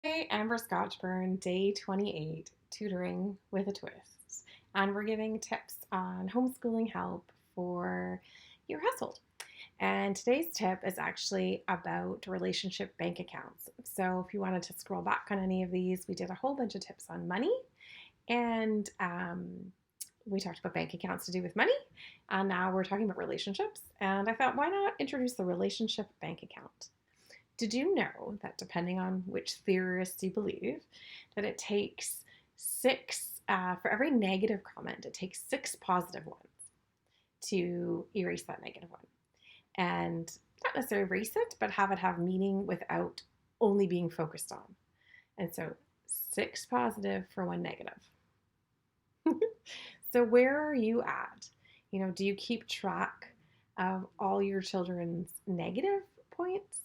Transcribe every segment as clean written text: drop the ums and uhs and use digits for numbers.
Hey, Amber Scotchburn, day 28, tutoring with a twist. And we're giving tips on homeschooling help for your household. And today's tip is actually about relationship bank accounts. So if you wanted to scroll back on any of these, we did a whole bunch of tips on money and we talked about bank accounts to do with money. And now we're talking about relationships. And I thought, why not introduce the relationship bank account? Did you know that depending on which theorists you believe, that it takes for every negative comment, it takes six positive ones to erase that negative one. And not necessarily erase it, but have it have meaning without only being focused on. And so six positive for one negative. So where are you at? Do you keep track of all your children's negative points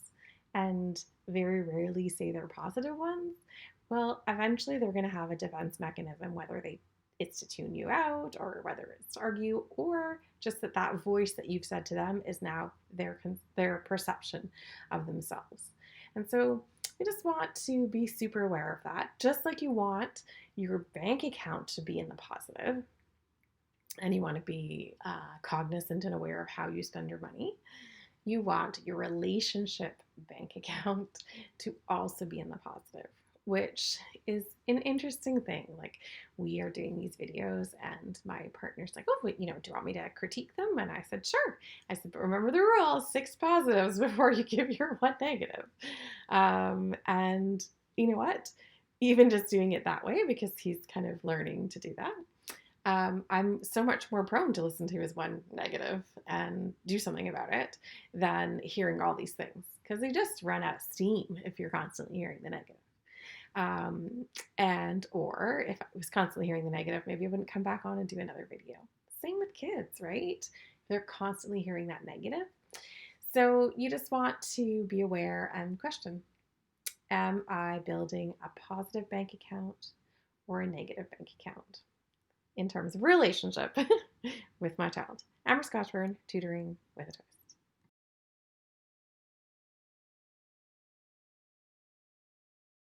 and very rarely say their positive ones? Well, eventually they're going to have a defense mechanism, whether it's to tune you out or whether it's to argue or just that voice that you've said to them is now their perception of themselves. And so I just want to be super aware of that. Just like you want your bank account to be in the positive, and you want to be cognizant and aware of how you spend your money, you want your relationship bank account to also be in the positive, which is an interesting thing. Like, we are doing these videos, and my partner's like, "Oh, wait, do you want me to critique them?" And I said, "Sure." I said, "But remember the rule: six positives before you give your one negative." And you know what? Even just doing it that way, because he's kind of learning to do that, I'm so much more prone to listen to his one negative and do something about it than hearing all these things, because they just run out of steam if you're constantly hearing the negative. And or if I was constantly hearing the negative, maybe I wouldn't come back on and do another video. Same with kids, right? They're constantly hearing that negative. So you just want to be aware and question, am I building a positive bank account or a negative bank account in terms of relationship with my child? Amber Scotchburn, tutoring with a twist.